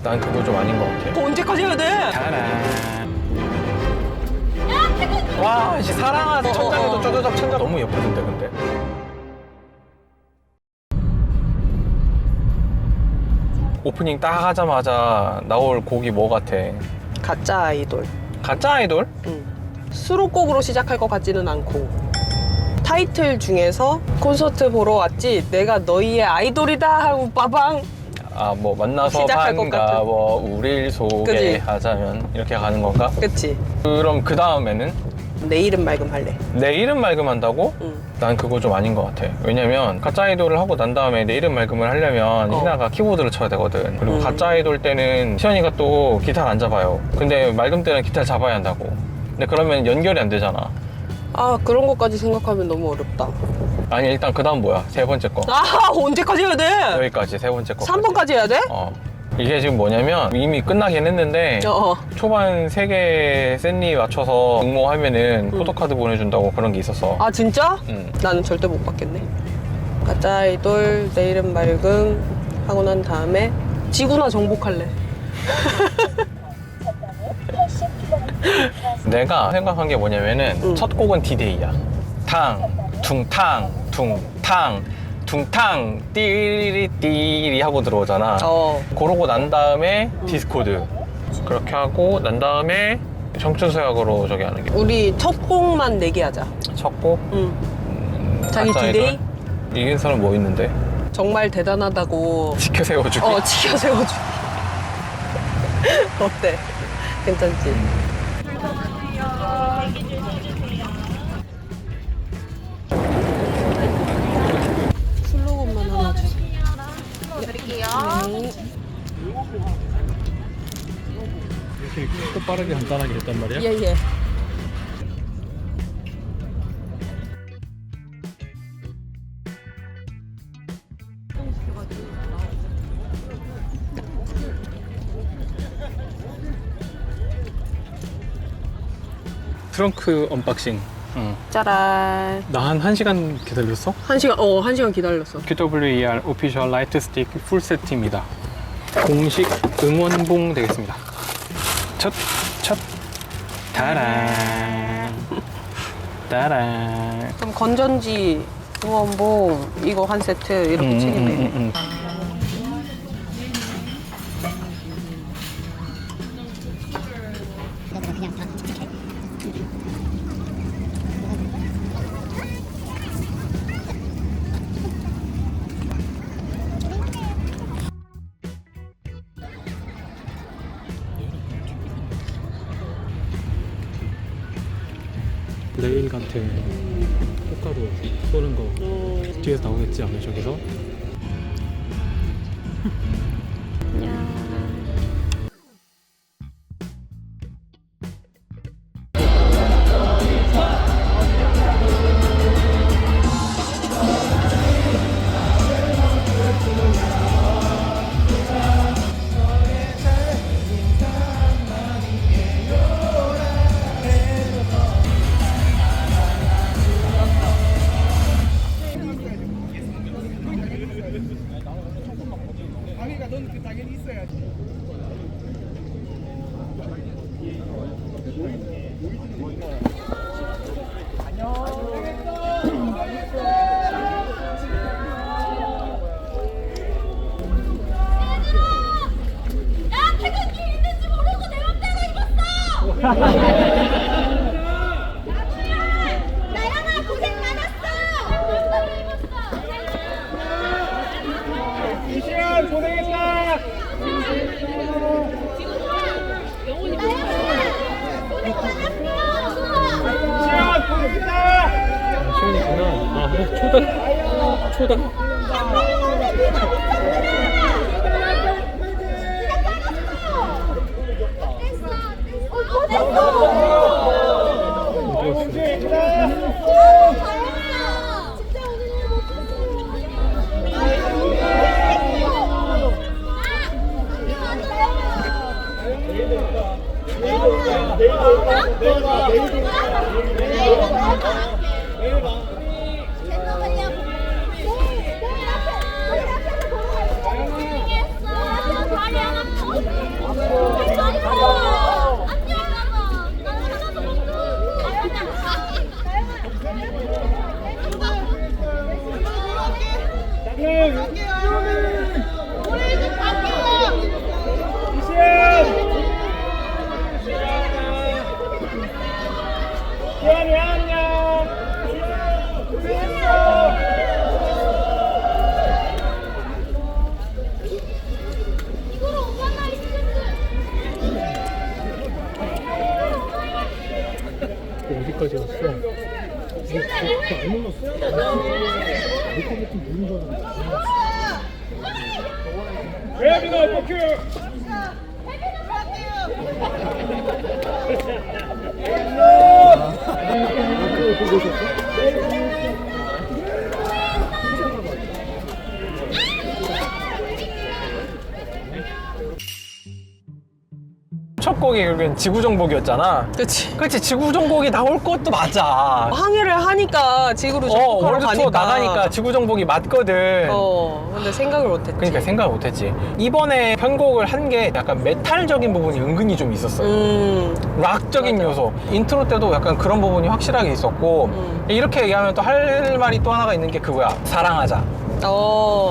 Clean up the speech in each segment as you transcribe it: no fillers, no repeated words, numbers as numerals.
난 그거 좀 아닌 것 같아. 언제까지 해야 돼? 짜란. 와, 씨, 사랑하는 천장에도 쪼쪼잡 천장 너무 예쁘던데, 근데. 오프닝 딱 하자마자 나올 곡이 뭐 같아? 가짜 아이돌. 가짜 아이돌? 응. 수록곡으로 시작할 것 같지는 않고 타이틀 중에서 콘서트 보러 왔지 내가 너희의 아이돌이다 하고 빠방. 아, 뭐 만나서 시작할 것 반가워 우릴 소개하자면 이렇게 가는 건가? 그치? 그럼 그 다음에는 내 이름 맑음 할래. 내 이름 맑음 한다고? 응. 난 그거 좀 아닌 것 같아. 왜냐면 가짜 아이돌을 하고 난 다음에 내 이름 맑음을 하려면 희나가 키보드를 쳐야 되거든. 그리고 가짜 아이돌 때는 시연이가 또 기타를 안 잡아요. 근데 맑음 때는 기타를 잡아야 한다고. 근데 그러면 연결이 안 되잖아. 아 그런 것까지 생각하면 너무 어렵다. 아니 일단 그 다음 뭐야? 세 번째 거. 아 언제까지 해야 돼? 여기까지 세 번째 거. 3번까지 해야 돼? 이게 지금 뭐냐면 이미 끝나긴 했는데 초반 3개 샌리 맞춰서 응모하면은 포토카드 보내준다고 그런 게 있었어. 아 진짜? 응. 나는 절대 못 받겠네. 가짜 아이돌 내 이름 맑음 하고 난 다음에 지구나 정복할래. 내가 생각한 게 뭐냐면은 첫 곡은 디데이야. 탕, 퉁탕, 퉁탕, 퉁탕, 띠리리 띠리 하고 들어오잖아. 그러고 난 다음에 디스코드. 그렇게 하고 난 다음에 청춘서약으로 저기 하는 게. 우리 첫 곡만 내기 하자. 첫 곡? 응. 자기 가짜 디데이? 아이돌? 이긴 사람 뭐 있는데? 정말 대단하다고. 지켜 세워주기? 지켜 세워주기. 어때? 괜찮지? 슬로건만 하나 주세요. 드릴게요. 이렇게 빠르게 간단하게 했단 말이야? 예예. 트렁크 언박싱. 짜란. 나 한 1시간 기다렸어? 1시간 기다렸어. QWER 오피셜 라이트 스틱 풀 세트입니다. 공식 응원봉 되겠습니다. 첫 따란 따란. 그럼 건전지, 응원봉 이거 한 세트 이렇게 책임해. 레일 같은 꽃가루 쏘는 거 뒤에서 나오겠지 아마 저기서. 나영아 고생 많았어. 이시연 고생했다. 이시연 고생했다. 시연이구나. 아, 초다. 다리 하나 더. 여기까지 왔어. 안 눌렀어? 이렇게 누른 거잖아. 혜빈아, 버큐! 첫 곡이 결국엔 지구정복이었잖아. 그치. 그치, 지구정복이 나올 것도 맞아. 항해를 하니까 지구로 정복하러 월드 투어 나가니까 지구정복이 맞거든. 근데 생각을 못했지. 그러니까 생각을 못했지. 이번에 편곡을 한 게 약간 메탈적인 부분이 은근히 좀 있었어요. 락적인 요소. 인트로 때도 약간 그런 부분이 확실하게 있었고, 이렇게 얘기하면 또 할 말이 또 하나가 있는 게 그거야. 사랑하자.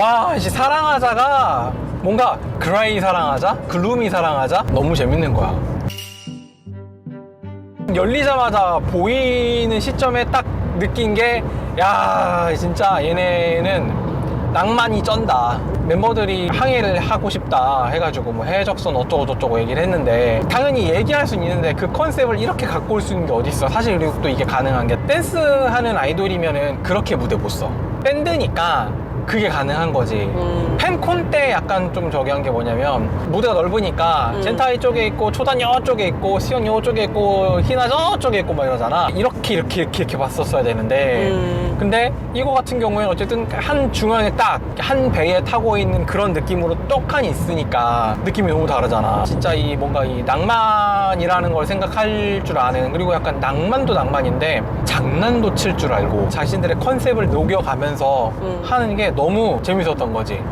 와, 씨, 사랑하자가 뭔가 그라이 사랑하자, 글루미 사랑하자 너무 재밌는 거야. 열리자마자 보이는 시점에 딱 느낀 게, 야, 진짜 얘네는 낭만이 쩐다. 멤버들이 항해를 하고 싶다 해가지고 뭐 해적선 어쩌고 저쩌고 얘기를 했는데, 당연히 얘기할 수는 있는데 그 컨셉을 이렇게 갖고 올 수 있는 게 어딨어. 사실 그리고 또 이게 가능한 게, 댄스하는 아이돌이면은 그렇게 무대 못 써. 밴드니까 그게 가능한 거지. 팬콘 때 약간 좀 저기 한 게 뭐냐면, 무대가 넓으니까 젠타 이쪽에 있고 초단 이쪽에 있고 시온 이쪽에 있고 희나 저쪽에 있고 막 이러잖아. 이렇게 봤었어야 되는데, 근데 이거 같은 경우에는 어쨌든 한 중앙에 딱 한 배에 타고 있는 그런 느낌으로 떡하니 있으니까 느낌이 너무 다르잖아. 진짜 이 뭔가 이 낭만이라는 걸 생각할 줄 아는, 그리고 약간 낭만도 낭만인데 장난도 칠 줄 알고 자신들의 컨셉을 녹여가면서 하는 게 너무 재밌었던 거지.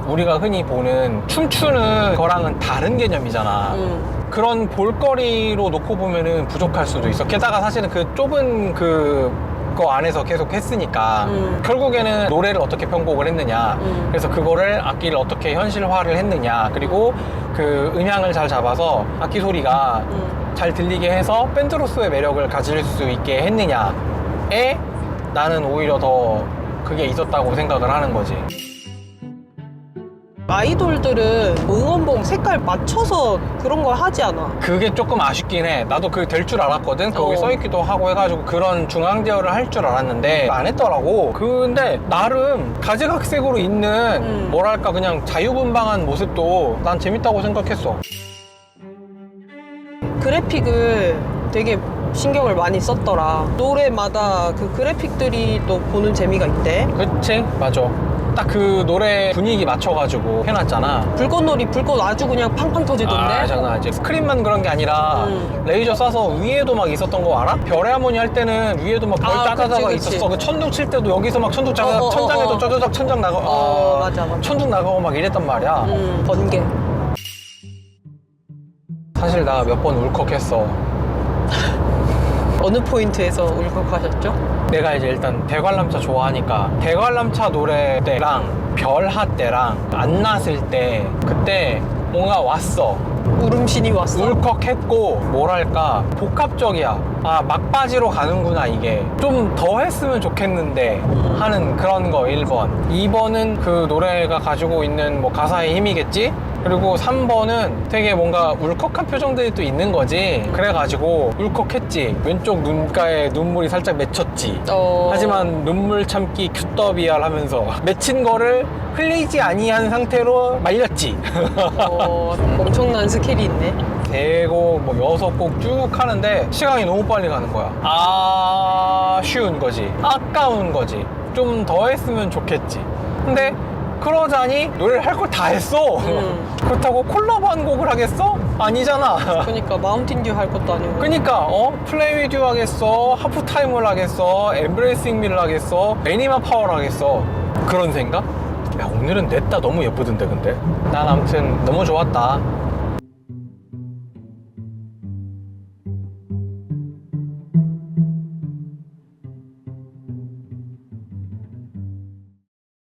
우리가 흔히 보는 춤추는 거랑은 다른 개념이잖아. 그런 볼거리로 놓고 보면은 부족할 수도 있어. 게다가 사실은 그 좁은 거 안에서 계속 했으니까 결국에는 노래를 어떻게 편곡을 했느냐, 그래서 그거를 악기를 어떻게 현실화를 했느냐, 그리고 그 음향을 잘 잡아서 악기 소리가 잘 들리게 해서 밴드로서의 매력을 가질 수 있게 했느냐에 나는 오히려 더 그게 있었다고 생각을 하는 거지. 아이돌들은 응원봉 색깔 맞춰서 그런 걸 하지 않아. 그게 조금 아쉽긴 해. 나도 그게 될 줄 알았거든. 거기 써있기도 하고 해가지고 그런 중앙 제어를 할 줄 알았는데 안 했더라고. 근데 나름 가지각색으로 있는 뭐랄까 그냥 자유분방한 모습도 난 재밌다고 생각했어. 그래픽을 되게 신경을 많이 썼더라. 노래마다 그 그래픽들이 또 보는 재미가 있대. 그치? 맞아. 딱 그 노래 분위기 맞춰가지고 해놨잖아. 불꽃놀이 불꽃 아주 그냥 팡팡 터지던데. 아, 장난 아니지. 스크린만 그런 게 아니라 레이저 쏴서 위에도 막 있었던 거 알아? 별의 하모니 할 때는 위에도 막 별 짜자자가 그치. 있었어. 그 천둥 칠 때도 여기서 막 천둥 짜자, 천장에도 짜자작 천장 나가고 맞아. 천둥 나가고 막 이랬단 말이야. 번개. 사실 나 몇 번 울컥했어. 어느 포인트에서 울컥하셨죠? 내가 이제 일단 대관람차 좋아하니까 대관람차 노래 때랑 별하 때랑 안 났을 때, 그때 뭔가 왔어. 울음신이 왔어. 울컥했고 뭐랄까 복합적이야. 아, 막바지로 가는구나. 이게 좀 더 했으면 좋겠는데 하는 그런 거 1번. 2번은 그 노래가 가지고 있는 뭐 가사의 힘이겠지? 그리고 3번은 되게 뭔가 울컥한 표정들이 또 있는 거지. 그래가지고 울컥했지. 왼쪽 눈가에 눈물이 살짝 맺혔지. 하지만 눈물 참기 큐더비알 하면서 맺힌 거를 흘리지 아니한 상태로 말렸지. 엄청난 스킬이 있네. 3곡, 뭐 6곡 쭉 하는데 시간이 너무 빨리 가는 거야. 아쉬운 거지. 아까운 거지. 좀 더 했으면 좋겠지. 근데 그러자니 노래를 할 걸 다 했어. 그렇다고 콜라보 한 곡을 하겠어? 아니잖아. 그러니까 마운틴 듀 할 것도 아니고. 그러니까 플레이 위드 유 하겠어, 하프타임을 하겠어, 엠브레이싱 미를 하겠어, 애니마 파워를 하겠어. 그런 생각? 야, 오늘은 냈다 너무 예쁘던데. 근데 난 아무튼 너무 좋았다.